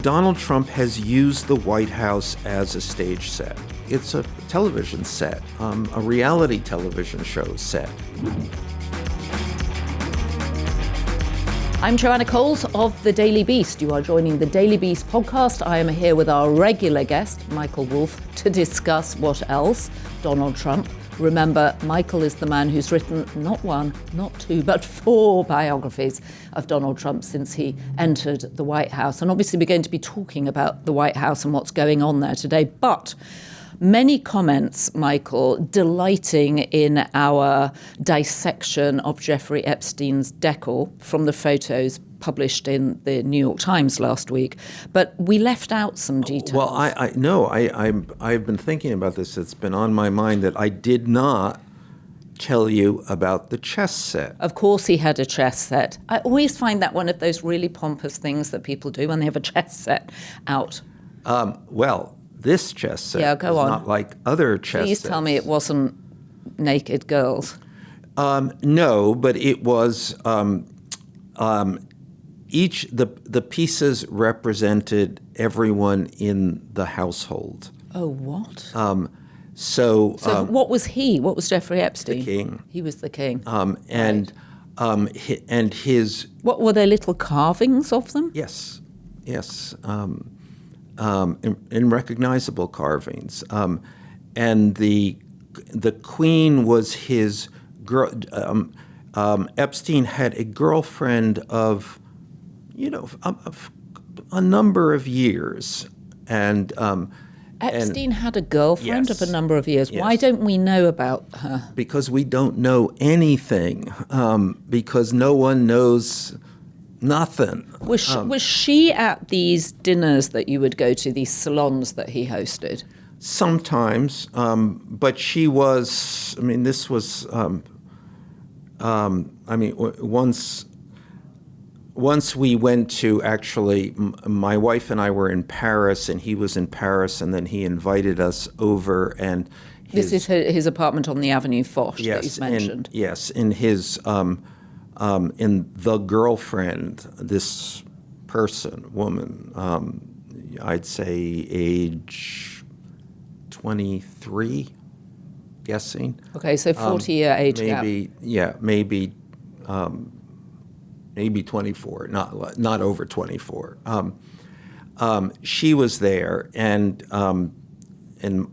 Donald Trump has used the White House as a stage set. It's a television set, a reality television show set. I'm Joanna Coles of The Daily Beast. You are joining The Daily Beast podcast. I am here with our regular guest, Michael Wolff, to discuss what else? Donald Trump. Remember, Michael is the man who's written not one, not two, but 4 biographies of Donald Trump since he entered the White House. And obviously we're going to be talking about the White House and what's going on there today. But many comments, Michael, delighting in our dissection of Jeffrey Epstein's decor from the photos published in the New York Times last week. But we left out some details. Well, I've been thinking about this. It's been on my mind that I did not tell you about the chess set. Of course he had a chess set. I always find that one of those really pompous things that people do when they have a chess set out. This chess set is not like other chess Please sets. tell me it wasn't naked girls. No, but it was the pieces represented everyone in the household. Oh, what? So what was he? What was Jeffrey Epstein? The king. He was the king. And his. What were there, little carvings of them? Yes. In recognizable carvings, and the queen was his girl. Epstein had a girlfriend of, a number of years, and Epstein had a girlfriend of a number of years. Yes. Why don't we know about her? Because we don't know anything. Because no one knows. Nothing. Was she at these dinners that you would go to, these salons that he hosted? Sometimes, but she was. I mean, this was. Once we went to actually, my wife and I were in Paris, and he was in Paris, and then he invited us over, and this is his apartment on the Avenue Foch that you've mentioned. In his. In The Girlfriend, this woman, I'd say age 23, guessing. Okay, so 40-year age gap. Maybe 24, not over 24. She was there, and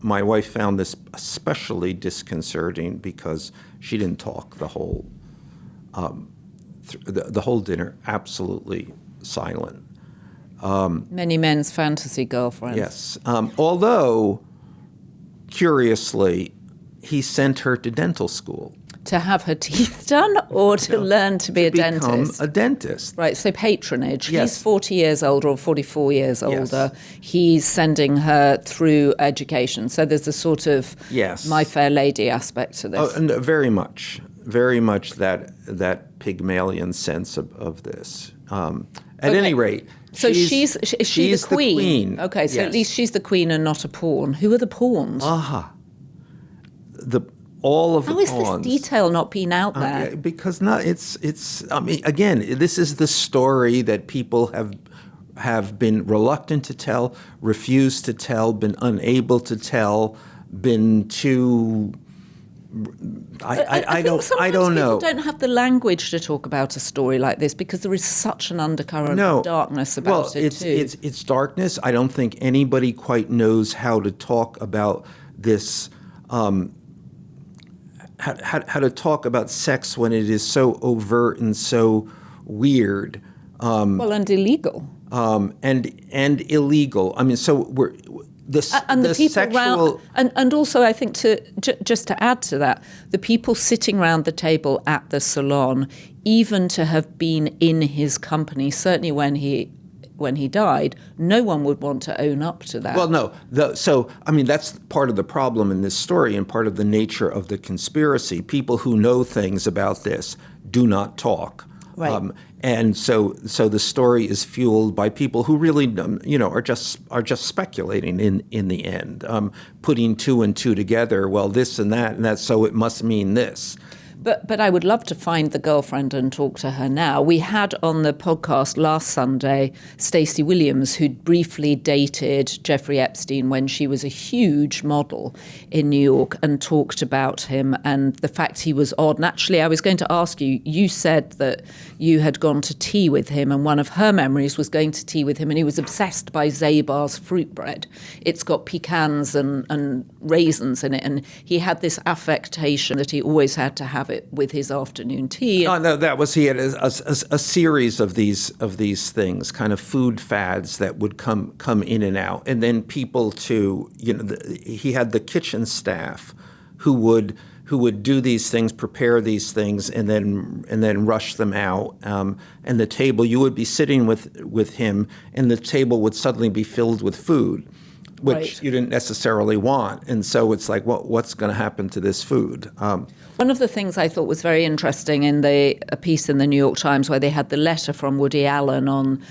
my wife found this especially disconcerting because she didn't talk the whole. The whole dinner, absolutely silent. Many men's fantasy girlfriends. Yes. Although, curiously, he sent her to dental school. To have her teeth done or to learn to be a dentist? Become a dentist. Right, so patronage. Yes. He's 40 years older or 44 years older. He's sending her through education. So there's a sort of My Fair Lady aspect to this. Oh, and very much that Pygmalion sense of this. At any rate, so she's the queen? Okay, so yes. At least she's the queen and not a pawn. Who are the pawns? All of the pawns. How is this detail not been out there? Because it's. I mean, again, this is the story that people have been reluctant to tell, refused to tell, been unable to tell, been too. I don't know. People don't have the language to talk about a story like this because there is such an undercurrent of darkness about it too. It's darkness. I don't think anybody quite knows how to talk about this. How to talk about sex when it is so overt and so weird. And illegal. And illegal. I mean, so we're. The people sexual... and also I think just to add to that, the people sitting around the table at the salon, even to have been in his company, certainly when he died, no one would want to own up to that. Well, no. That's part of the problem in this story and part of the nature of the conspiracy. People who know things about this do not talk. Right. And so the story is fueled by people who really, are just speculating in the end, putting 2 and 2 together. Well, this and that, so it must mean this. But I would love to find the girlfriend and talk to her now. We had on the podcast last Sunday Stacey Williams, who'd briefly dated Jeffrey Epstein when she was a huge model in New York, and talked about him and the fact he was odd. And actually, I was going to ask you, you said that you had gone to tea with him, and one of her memories was going to tea with him, and he was obsessed by Zabar's fruit bread. It's got pecans and raisins in it, and he had this affectation that he always had to have it with his afternoon tea. Oh, no, he had a series of these things, kind of food fads that would come in and out, and then people he had the kitchen staff who would do these things, prepare these things, and then rush them out. And the table, you would be sitting with him, and the table would suddenly be filled with food, which you didn't necessarily want. And so it's like, what's going to happen to this food? One of the things I thought was very interesting in a piece in the New York Times where they had the letter from Woody Allen on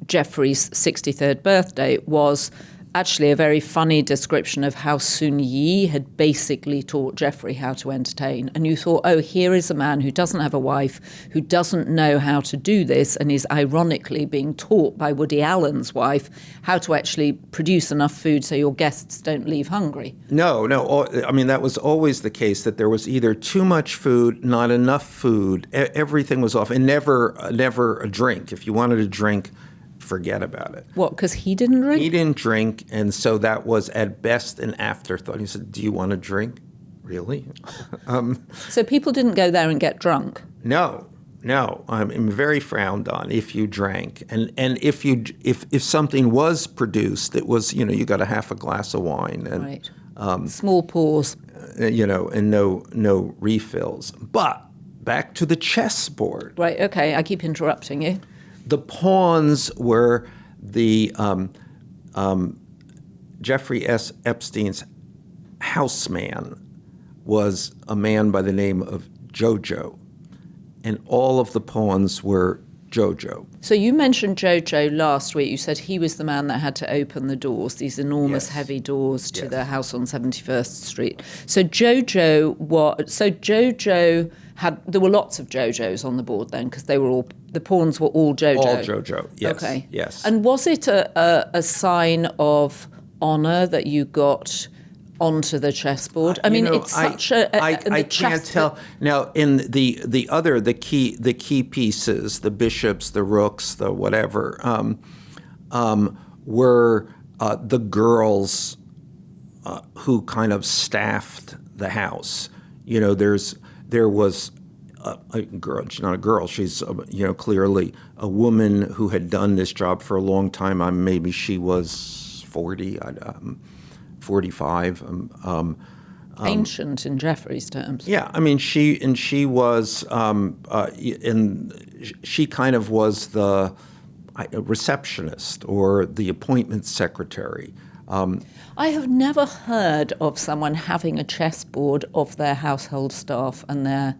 Jeffrey's 63rd birthday was actually a very funny description of how Sun Yi had basically taught Jeffrey how to entertain. And you thought, oh, here is a man who doesn't have a wife, who doesn't know how to do this, and is ironically being taught by Woody Allen's wife how to actually produce enough food so your guests don't leave hungry. No. I mean, that was always the case, that there was either too much food, not enough food, everything was off, and never a drink. If you wanted a drink, forget about it. What, because he didn't drink? He didn't drink, and so that was at best an afterthought. He said, do you want a drink? Really? So people didn't go there and get drunk? No. I'm very frowned on if you drank. And if something was produced, it was, you got a half a glass of wine. And, right. Small pours. And no refills. But back to the chessboard. Right, okay, I keep interrupting you. The pawns were the Jeffrey Epstein's houseman was a man by the name of Jojo, and all of the pawns were Jojo. So you mentioned Jojo last week. You said he was the man that had to open the doors, these enormous heavy doors to the house on 71st Street. So Jojo there were lots of Jojos on the board then, because the pawns were all Jojo. All Jojo, yes. Okay. Yes. And was it a sign of honor that you got onto the chessboard? I mean, it's such I can't tell. Now, in the key pieces, the bishops, the rooks, the whatever, were the girls who kind of staffed the house. There was a girl. She's not a girl. She's clearly a woman who had done this job for a long time. Maybe she was 40, 45. Ancient in Jeffrey's terms. Yeah, I mean, she was, she kind of was the receptionist or the appointment secretary. I have never heard of someone having a chessboard of their household staff and their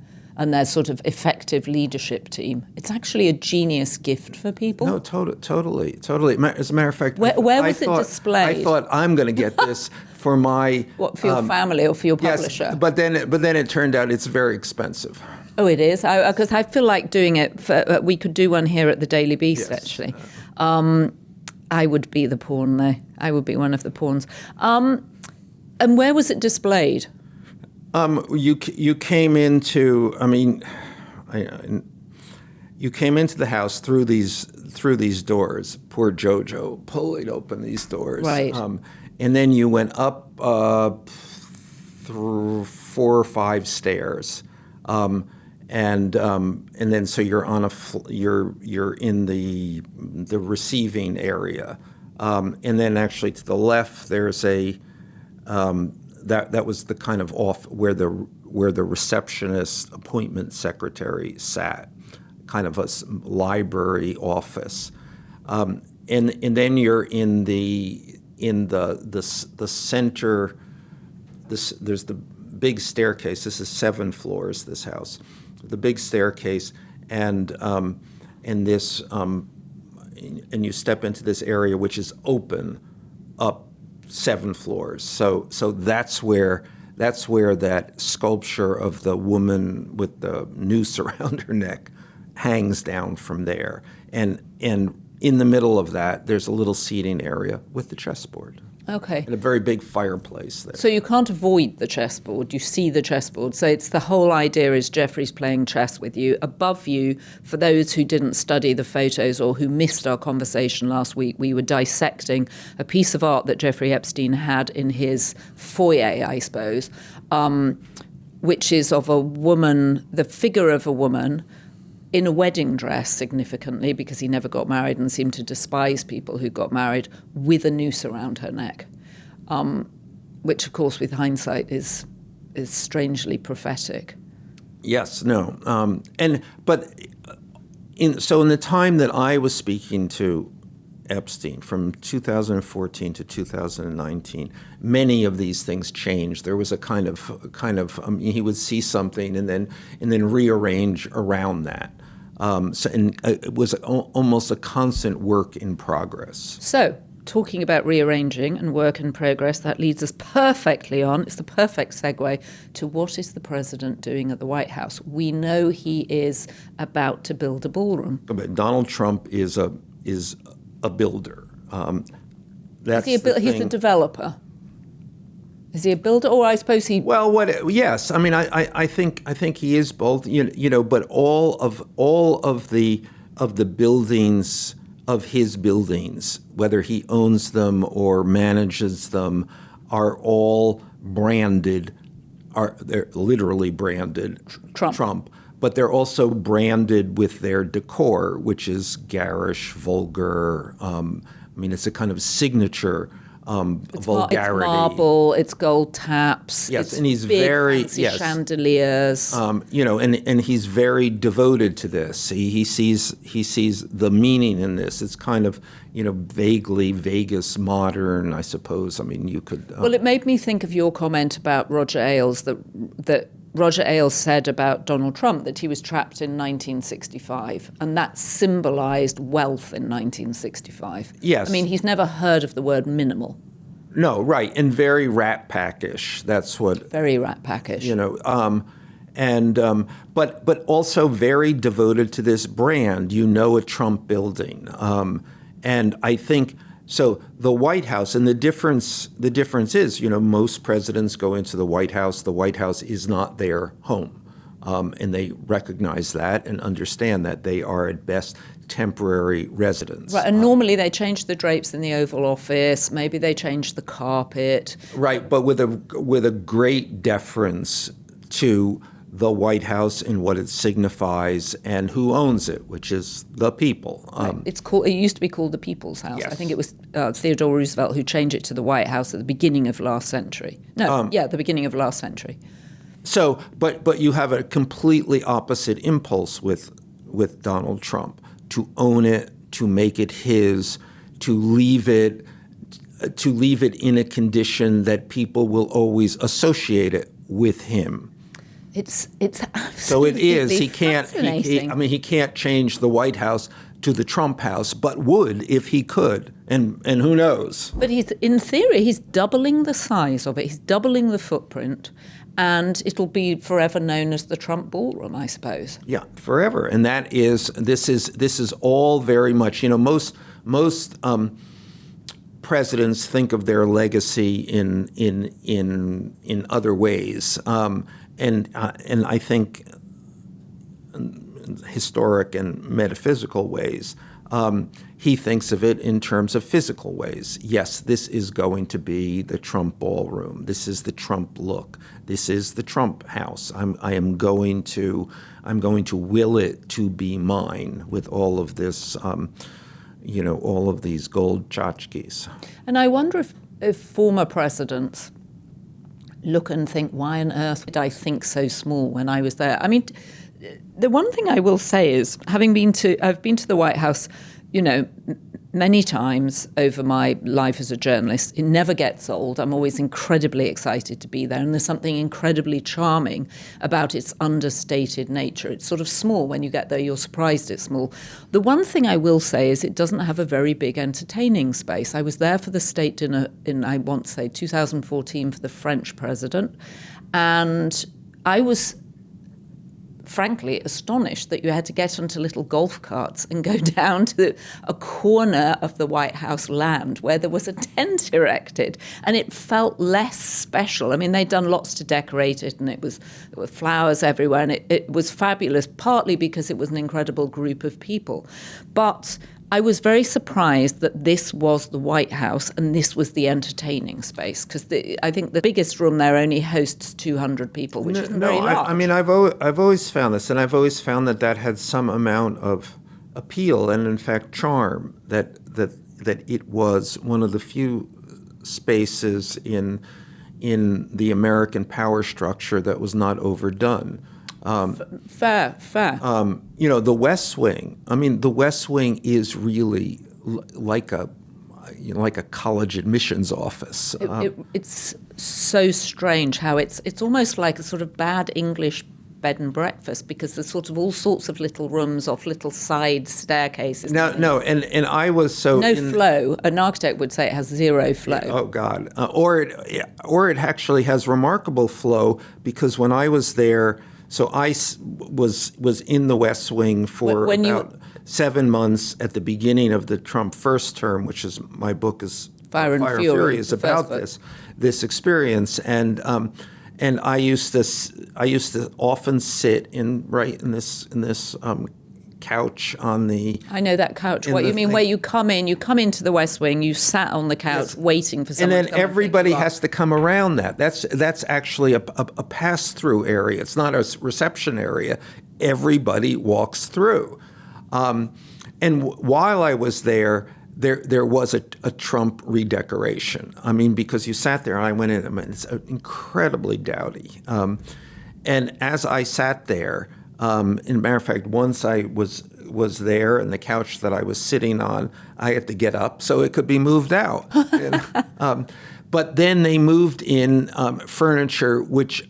sort of effective leadership team. It's actually a genius gift for people. No, totally. As a matter of fact, where was it displayed? I thought I'm going to get this for my for your family or for your publisher? Yes, but then it turned out it's very expensive. Oh, it is? Because I feel like doing it for. We could do one here at the Daily Beast, actually. I would be the pawn there. I would be one of the pawns. And where was it displayed? You came into. I mean, you came into the house through these doors. Poor Jojo pulling open these doors. Right. And then you went up through 4 or 5 stairs. And then so you're on you're in the receiving area, and then actually to the left there's a that was the kind of off where the receptionist appointment secretary sat, kind of a library office, and then you're in the center. There's the big staircase. This is 7 floors. This house. The big staircase, and this, and you step into this area which is open up 7 floors. So that's where that's where that sculpture of the woman with the noose around her neck hangs down from there. And in the middle of that, there's a little seating area with the chessboard. Okay. And a very big fireplace there. So you can't avoid the chessboard. You see the chessboard. So it's the whole idea is Jeffrey's playing chess with you. Above you, for those who didn't study the photos or who missed our conversation last week, we were dissecting a piece of art that Jeffrey Epstein had in his foyer, I suppose, which is of a woman, the figure of a woman in a wedding dress, significantly, because he never got married and seemed to despise people who got married, with a noose around her neck, which, of course, with hindsight, is strangely prophetic. Yes, no. So in the time that I was speaking to Epstein, from 2014 to 2019, many of these things changed. There was a kind of he would see something and then rearrange around that. It was almost a constant work in progress. So, talking about rearranging and work in progress, that leads us perfectly on. It's the perfect segue to what is the president doing at the White House. We know he is about to build a ballroom. But Donald Trump is a builder. He's a developer. Is he a builder, or I suppose he? Well, yes. I mean, I think he is both. But all of the buildings of his buildings, whether he owns them or manages them, are all branded. They're literally branded Trump. But they're also branded with their decor, which is garish, vulgar. It's a kind of signature vulgarity. It's marble, it's gold taps. Yes, it's and he's big, very fancy chandeliers. And he's very devoted to this. He sees the meaning in this. It's kind of vaguely Vegas modern, I suppose. I mean, you could. Well, it made me think of your comment about Roger Ailes that Roger Ailes said about Donald Trump that he was trapped in 1965, and that symbolized wealth in 1965. Yes. I mean, he's never heard of the word minimal. No, right, and very Rat Pack-ish. That's what. Very Rat Pack-ish. But also very devoted to this brand. A Trump building, and I think. So the White House, and the difference is, most presidents go into the White House. The White House is not their home, and they recognize that and understand that they are at best temporary residents. Right, and normally they change the drapes in the Oval Office. Maybe they change the carpet. Right, but with a great deference to the White House and what it signifies and who owns it, which is the people. It used to be called the People's House. Yes. I think it was Theodore Roosevelt who changed it to the White House at the beginning of last century. The beginning of last century. So, but you have a completely opposite impulse with Donald Trump, to own it, to make it his, to leave it in a condition that people will always associate it with him. It's so it is. He can't. Fascinating. He can't change the White House to the Trump House, but would if he could. And who knows? But in theory, he's doubling the size of it. He's doubling the footprint, and it'll be forever known as the Trump Ballroom, I suppose. Yeah, forever. And this is all very much. Most presidents think of their legacy in other ways. And I think historic and metaphysical ways. He thinks of it in terms of physical ways. Yes, this is going to be the Trump ballroom. This is the Trump look. This is the Trump house. I'm going to will it to be mine with all of this, all of these gold tchotchkes. And I wonder if former presidents look and think, why on earth did I think so small when I was there? I mean, the one thing I will say is, I've been to the White House, many times over my life as a journalist. It never gets old. I'm always incredibly excited to be there. And there's something incredibly charming about its understated nature. It's sort of small. When you get there, you're surprised it's small. The one thing I will say is it doesn't have a very big entertaining space. I was there for the state dinner in, I want to say, 2014 for the French president. And I was frankly astonished that you had to get onto little golf carts and go down to a corner of the White House land where there was a tent erected, and it felt less special. I mean, they'd done lots to decorate it, and there were flowers everywhere, and it was fabulous, partly because it was an incredible group of people. But I was very surprised that this was the White House and this was the entertaining space, because I think the biggest room there only hosts 200 people, which isn't very large. I mean, I've always found this, and I've always found that had some amount of appeal and, in fact, charm, that it was one of the few spaces in the American power structure that was not overdone. Fair. The West Wing. I mean, the West Wing is really like a college admissions office. It's so strange how it's almost like a sort of bad English bed and breakfast, because there's sort of all sorts of little rooms off little side staircases. And I was so flow. An architect would say it has zero flow. Oh God, or it actually has remarkable flow, because when I was there. So I was in the West Wing for about 7 months at the beginning of the Trump first term, which is my book is Fire and Fury is about this experience, and I used to often sit in this couch on the. I know that couch. What you mean? Where you come into the West Wing, you sat on the couch waiting for someone. And then everybody has to come around that. That's actually a pass-through area. It's not a reception area. Everybody walks through. And while I was there was a Trump redecoration. I mean, because you sat there, and I went in. I mean, it's incredibly dowdy. And as I sat there. As a matter of fact, once I was there, and the couch that I was sitting on, I had to get up so it could be moved out. But then they moved in furniture which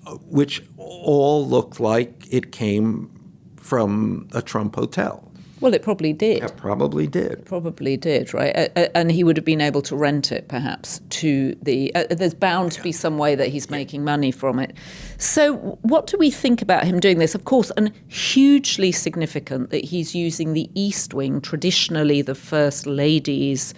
all looked like it came from a Trump hotel. Well, it probably did. It probably did. Probably did, right? And he would have been able to rent it, perhaps, to the... there's bound to be some way that he's making money from it. So what do we think about him doing this? Of course, and hugely significant that he's using the East Wing, traditionally the First Lady's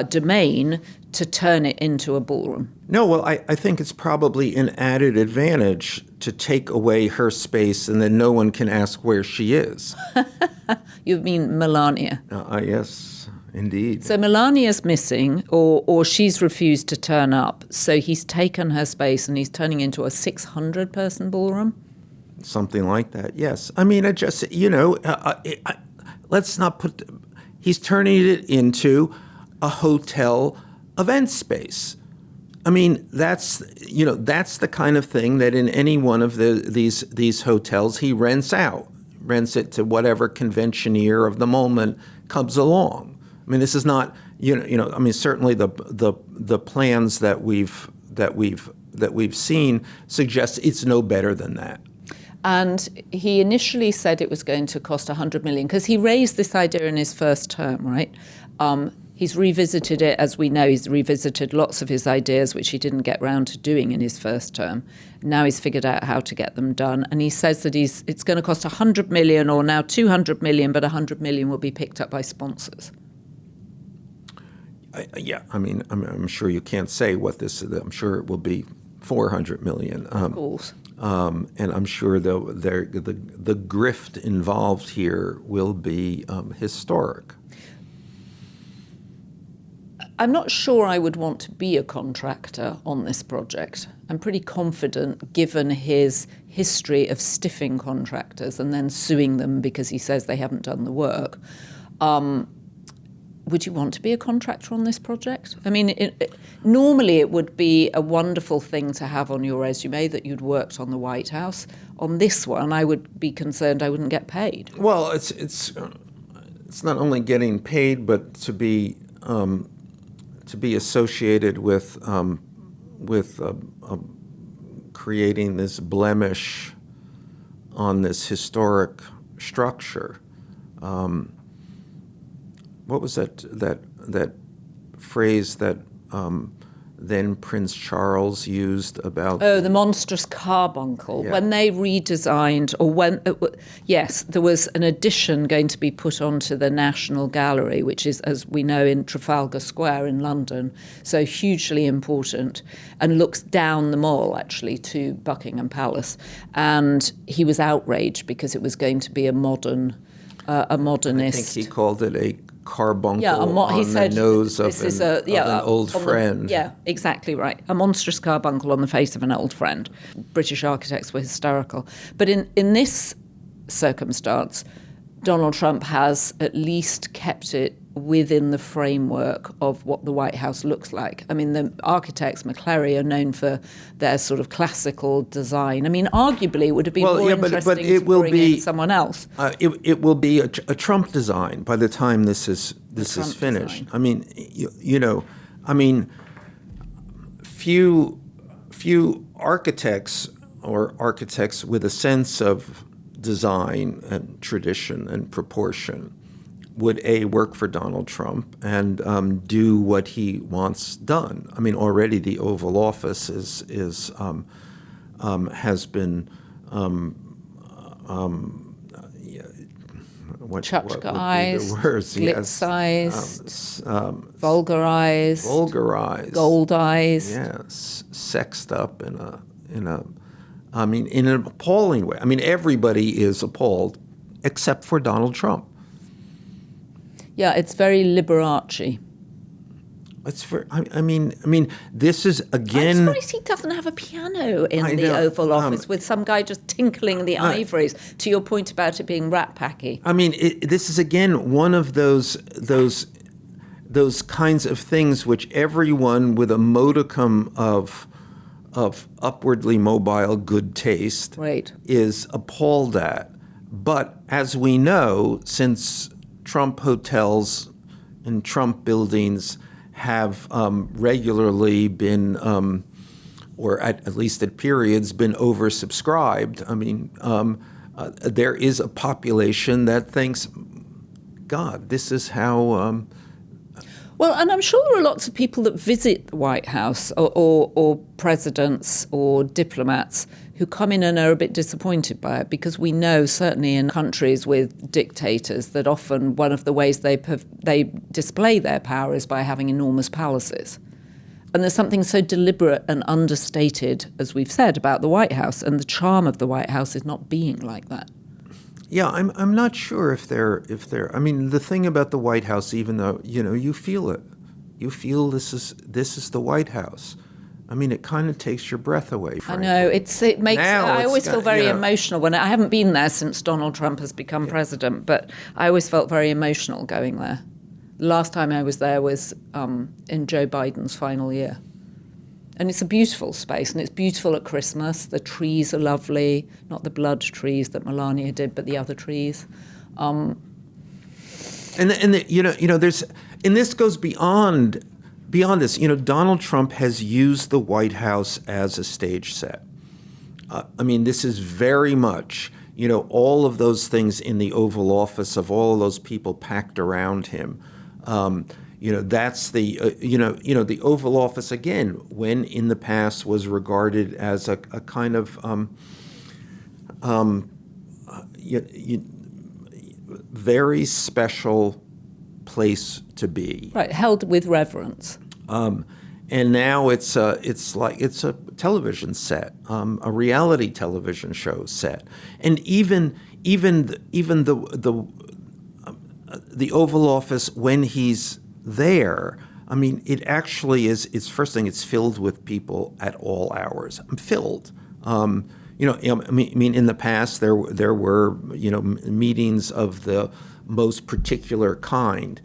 domain, to turn it into a ballroom. No, well, I think it's probably an added advantage to take away her space, and then no one can ask where she is. You mean Melania? Yes, indeed. So Melania's missing, or she's refused to turn up. So he's taken her space and he's turning into a 600-person ballroom? Something like that, yes. I mean, let's not put... He's turning it into a hotel event space. I mean, that's the kind of thing that in any one of these hotels he rents it to whatever conventioneer of the moment comes along. I mean, this is not, I mean, certainly the plans that we've seen suggest it's no better than that. And he initially said it was going to cost $100 million, because he raised this idea in his first term, right? He's revisited it, as we know. He's revisited lots of his ideas, which he didn't get round to doing in his first term. Now he's figured out how to get them done. And he says that it's going to cost $100 million, or now $200 million, but $100 million will be picked up by sponsors. I mean, I'm sure you can't say what this is. I'm sure it will be $400 million. Of course. And I'm sure the grift involved here will be historic. I'm not sure I would want to be a contractor on this project. I'm pretty confident, given his history of stiffing contractors and then suing them because he says they haven't done the work. Would you want to be a contractor on this project? I mean, normally it would be a wonderful thing to have on your resume that you'd worked on the White House. On this one, I would be concerned I wouldn't get paid. Well, it's not only getting paid, but to be to be associated with creating this blemish on this historic structure. What was that phrase that then Prince Charles used about... Oh, the monstrous carbuncle. Yeah. When they redesigned, or when... yes, there was an addition going to be put onto the National Gallery, which is, as we know, in Trafalgar Square in London, so hugely important, and looks down the mall, actually, to Buckingham Palace. And he was outraged because it was going to be a modernist... I think he called it a carbuncle he said, the nose of an old friend. Exactly right. A monstrous carbuncle on the face of an old friend. British architects were hysterical. But in this circumstance, Donald Trump has at least kept it within the framework of what the White House looks like. I mean, the architects, McCleary, are known for their sort of classical design. I mean, arguably, it would have been more interesting to bring in someone else. It will be a Trump design by the time this is finished. Design. I mean, few architects or architects with a sense of design and tradition and proportion would work for Donald Trump and do what he wants done. I mean, already the Oval Office has been Chutchka eyes, glitz eyes, vulgarized, gold eyes. Yes, sexed up in an appalling way. I mean, everybody is appalled except for Donald Trump. Yeah, it's very Liberace. It's for. I mean, this is again. I'm surprised he doesn't have a piano in the Oval Office with some guy just tinkling the ivories. To your point about it being rat packy. I mean, this is again one of those kinds of things which everyone with a modicum of upwardly mobile good taste is appalled at. But as we know, since Trump hotels and Trump buildings have regularly been, or at least at periods, been oversubscribed. I mean, there is a population that thinks, God, this is how... Well, and I'm sure there are lots of people that visit the White House or presidents or diplomats who come in and are a bit disappointed by it, because we know certainly in countries with dictators that often one of the ways they display their power is by having enormous palaces. And there's something so deliberate and understated, as we've said, about the White House, and the charm of the White House is not being like that. Yeah, I'm not sure if they're. I mean, the thing about the White House, even though you feel it, you feel this is the White House. I mean, it kind of takes your breath away. Frankly. I know it makes. I always feel very emotional when I haven't been there since Donald Trump has become president, but I always felt very emotional going there. The last time I was there was in Joe Biden's final year. And it's a beautiful space, and it's beautiful at Christmas. The trees are lovely, not the blood trees that Melania did, but the other trees. There's, and this goes beyond this. Donald Trump has used the White House as a stage set. I mean, this is very much, all of those things in the Oval Office of all of those people packed around him. That's the, the Oval Office, again, when in the past was regarded as a kind of very special place to be. Right, held with reverence. And now it's like a television set, a reality television show set, and even the Oval Office when he's there, I mean, it actually is. It's first thing. It's filled with people at all hours. I'm filled. I mean, in the past there were meetings of the most particular kind.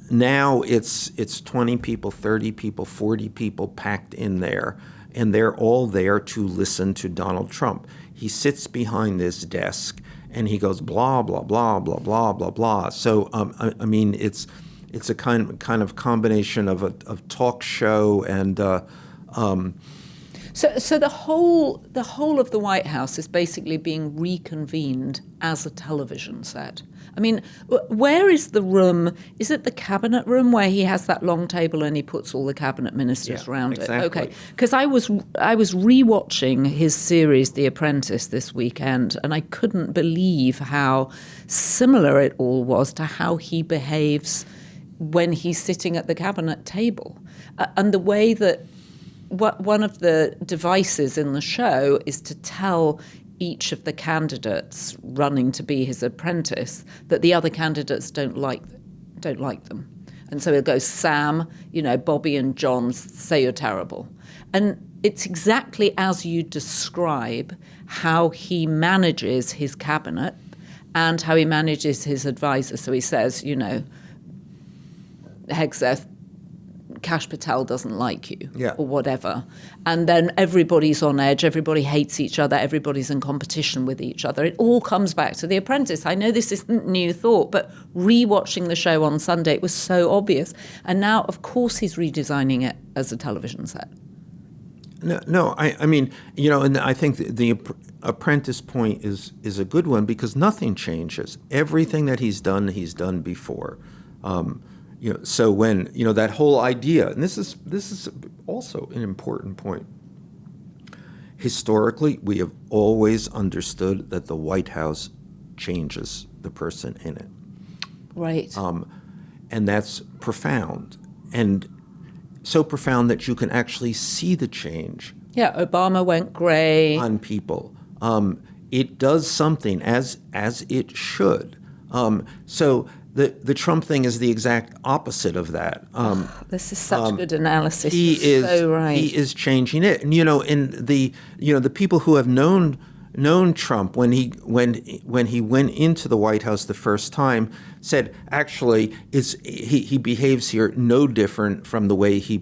Now it's 20 people, 30 people, 40 people packed in there, and they're all there to listen to Donald Trump. He sits behind this desk and he goes blah blah blah blah blah blah blah. So I mean, it's a kind of combination of talk show and. So the whole of the White House is basically being reconvened as a television set. I mean, where is the room? Is it the cabinet room where he has that long table and he puts all the cabinet ministers around exactly. it? Okay, because I was rewatching his series The Apprentice this weekend, and I couldn't believe how similar it all was to how he behaves when he's sitting at the cabinet table, and the way that. One of the devices in the show is to tell each of the candidates running to be his apprentice that the other candidates don't like them. And so he'll go, Sam, Bobby and John say you're terrible. And it's exactly as you describe how he manages his cabinet and how he manages his advisors. So he says, Hegseth, Kash Patel doesn't like you, or whatever. And then everybody's on edge, everybody hates each other, everybody's in competition with each other. It all comes back to The Apprentice. I know this isn't new thought, but rewatching the show on Sunday, it was so obvious. And now, of course, he's redesigning it as a television set. No, I mean, and I think the Apprentice point is a good one because nothing changes. Everything that he's done before. So when that whole idea, and this is also an important point. Historically, we have always understood that the White House changes the person in it. Right. And that's profound, and so profound that you can actually see the change. Yeah, Obama went gray on people. It does something as it should. So. The Trump thing is the exact opposite of that. This is such good analysis. He is so right. He is changing it, and in the people who have known Trump when he went into the White House the first time said actually he behaves here no different from the way he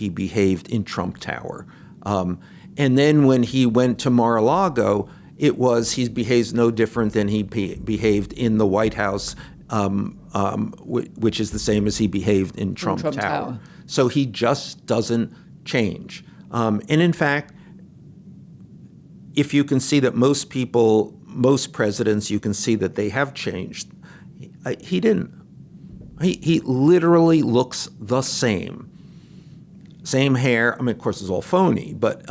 behaved in Trump Tower, and then when he went to Mar-a-Lago, he behaves no different than he behaved in the White House. Which is the same as he behaved in Trump Tower. So he just doesn't change. And in fact, if you can see that most presidents, you can see that they have changed. He didn't. He literally looks the same. Same hair. I mean, of course, it's all phony, but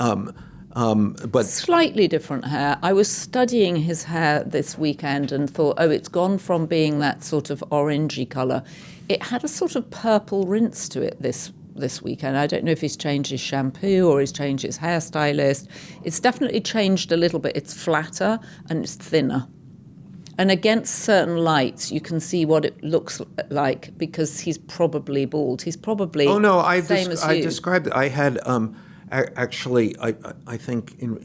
slightly different hair. I was studying his hair this weekend and thought, it's gone from being that sort of orangey colour. It had a sort of purple rinse to it this weekend. I don't know if he's changed his shampoo or he's changed his hairstylist. It's definitely changed a little bit. It's flatter and it's thinner. And against certain lights, you can see what it looks like because he's probably bald. He's probably same as you. I described it. I had... Actually, I think in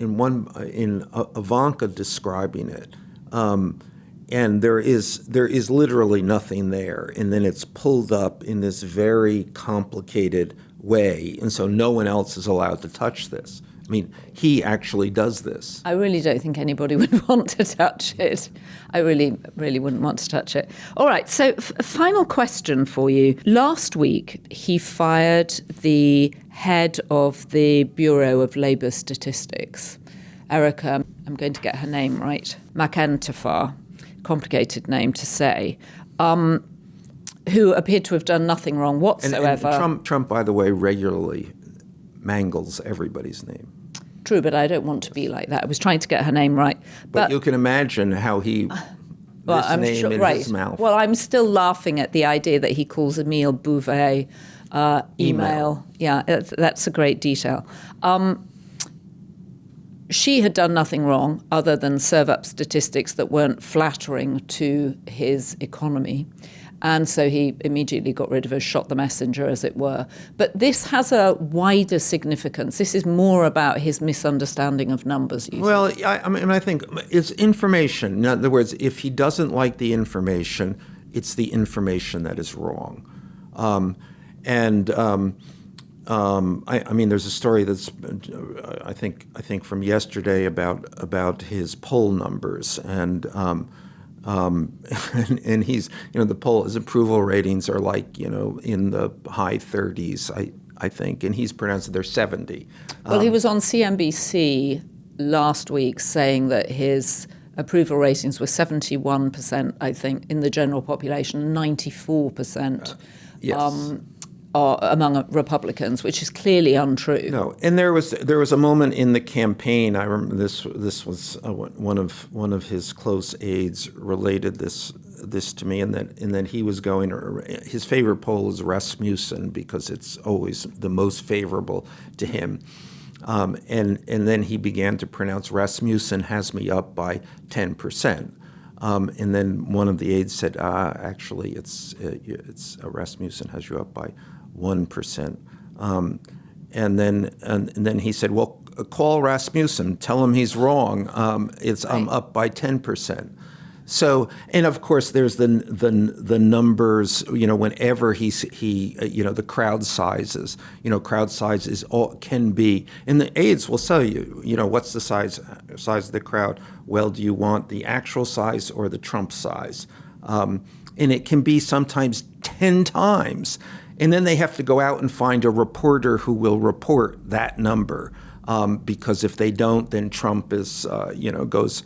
Ivanka describing it, and there is literally nothing there, and then it's pulled up in this very complicated way, and so no one else is allowed to touch this. I mean, he actually does this. I really don't think anybody would want to touch it. I really, really wouldn't want to touch it. All right, so final question for you. Last week, he fired the head of the Bureau of Labour Statistics, Erica, I'm going to get her name right, McEntefar, complicated name to say, who appeared to have done nothing wrong whatsoever. And Trump, by the way, regularly mangles everybody's name. True, but I don't want to be like that. I was trying to get her name right. But you can imagine how he... his mouth. Well, I'm still laughing at the idea that he calls Emile Bouvet email. Yeah, that's a great detail. She had done nothing wrong other than serve up statistics that weren't flattering to his economy. And so he immediately got rid of her, shot the messenger, as it were. But this has a wider significance. This is more about his misunderstanding of numbers. Well, I think it's information. In other words, if he doesn't like the information, it's the information that is wrong. I mean, there's a story that's, I think from yesterday about his poll numbers, and And he's, his approval ratings are like, in the high 30s, I think, and he's pronounced they're 70. Well, he was on CNBC last week saying that his approval ratings were 71%, I think, in the general population, 94%. Yes. Among Republicans, which is clearly untrue. No, and there was a moment in the campaign. I remember this was one of his close aides related this to me, and then he was going. His favorite poll is Rasmussen because it's always the most favorable to him. And then he began to pronounce Rasmussen has me up by 10%. And then one of the aides said, actually, it's Rasmussen has you up by 1%. And then he said, well, call Rasmussen, tell him he's wrong. I'm up by 10%. So, and of course, there's the numbers. Whenever the crowd sizes. Crowd sizes can be, and the aides will tell you. What's the size of the crowd? Well, do you want the actual size or the Trump size? And it can be sometimes 10 times. And then they have to go out and find a reporter who will report that number, because if they don't, then Trump is, goes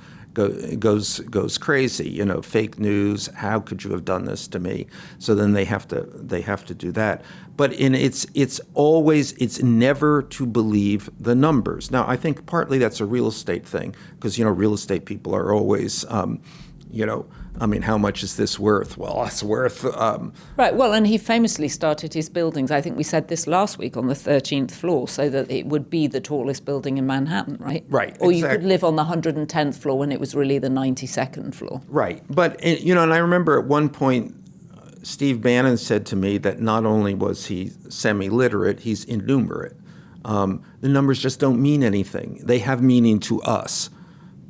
crazy. Fake news. How could you have done this to me? So then they have to do that. But it's never to believe the numbers. Now, I think partly that's a real estate thing because real estate people are always. How much is this worth? Well, it's worth... Right, well, and he famously started his buildings, I think we said this last week, on the 13th floor, so that it would be the tallest building in Manhattan, right? Right, Or exactly. you could live on the 110th floor when it was really the 92nd floor. Right, but, and I remember at one point, Steve Bannon said to me that not only was he semi-literate, he's innumerate. The numbers just don't mean anything. They have meaning to us.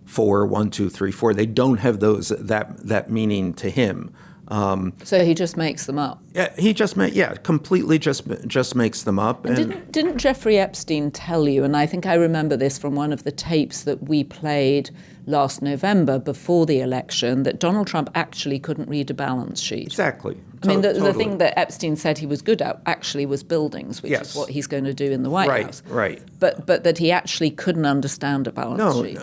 4, 1, 2, 3, 4. They don't have that meaning to him. So he just makes them up. Yeah, he completely just makes them up. And didn't Jeffrey Epstein tell you? And I think I remember this from one of the tapes that we played last November before the election, that Donald Trump actually couldn't read a balance sheet. Exactly. I mean, the Totally. thing that Epstein said he was good at actually was buildings, which is what he's going to do in the White House. Right. But that he actually couldn't understand a balance sheet.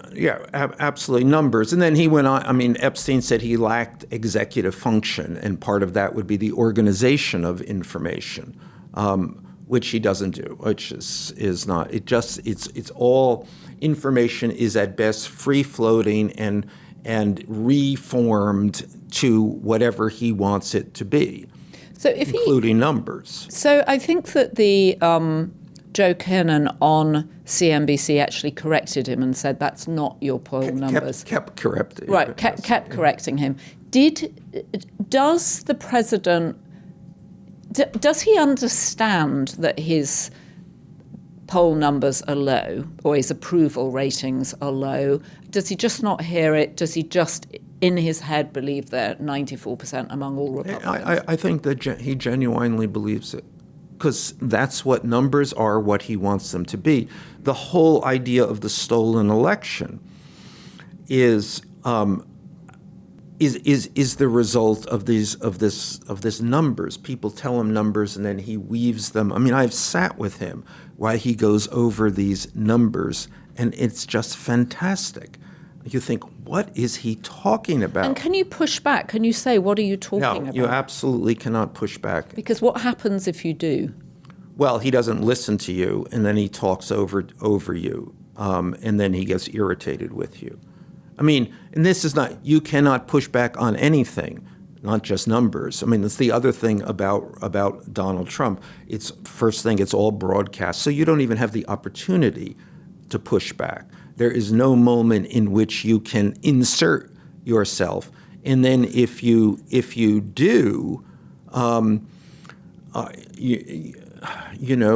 Absolutely, numbers. And then he went on. I mean, Epstein said he lacked executive function, and part of that would be the organization of information, which he doesn't do, which is not. It's all information is at best free floating and reformed to whatever he wants it to be, including numbers. So I think that the Joe Kernan on CNBC actually corrected him and said that's not your poll numbers. Kept correcting. Right, kept correcting him. Does the president, does he understand that his poll numbers are low or his approval ratings are low? Does he just not hear it? Does he just, in his head, believe they're 94% among all Republicans? I think that he genuinely believes it because that's what numbers are, what he wants them to be. The whole idea of the stolen election is the result of this numbers. People tell him numbers and then he weaves them. I mean, I've sat with him while he goes over these numbers, and it's just fantastic. You think, what is he talking about? And can you push back? Can you say, what are you talking about? No, you absolutely cannot push back. Because what happens if you do? Well, he doesn't listen to you, and then he talks over you, and then he gets irritated with you. I mean, and this is not, you cannot push back on anything, not just numbers. I mean, that's the other thing about Donald Trump. It's all broadcast, so you don't even have the opportunity to push back. There is no moment in which you can insert yourself, and then if you do,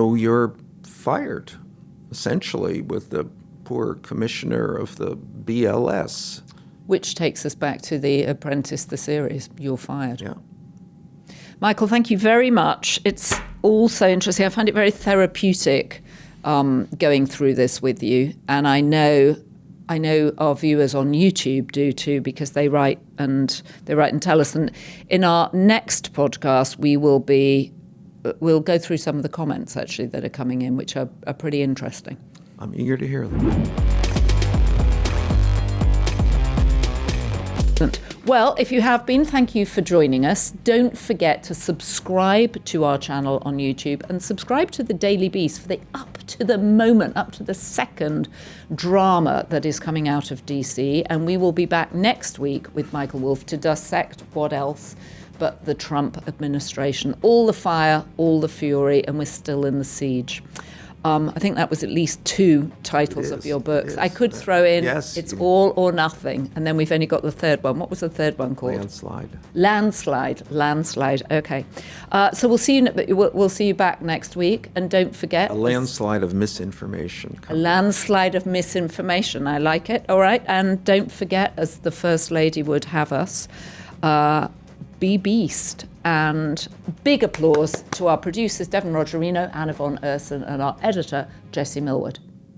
you're fired, essentially, with the poor commissioner of the BLS. Which takes us back to The Apprentice, the series. You're fired. Yeah. Michael, thank you very much. It's all so interesting. I find it very therapeutic going through this with you. And I know I know our viewers on YouTube do too, because they write and tell us. And in our next podcast, we'll go through some of the comments actually that are coming in, which are pretty interesting. I'm eager to hear them. Well, if you have been, thank you for joining us. Don't forget to subscribe to our channel on YouTube and subscribe to the Daily Beast for the up to the second drama that is coming out of DC. And we will be back next week with Michael Wolff to dissect what else but the Trump administration. All the fire, all the fury, and we're still in the siege. I think that was at least 2 titles of your books. I could throw in It's All or Nothing, and then we've only got the third one. What was the third one called? Landslide. Okay. So we'll see you back next week, and don't forget... A landslide of misinformation. A landslide of misinformation. I like it. All right. And don't forget, as the First Lady would have us, be beast. And big applause to our producers, Devon Rogerino, Anna von Ursen, and our editor, Jessie Millward.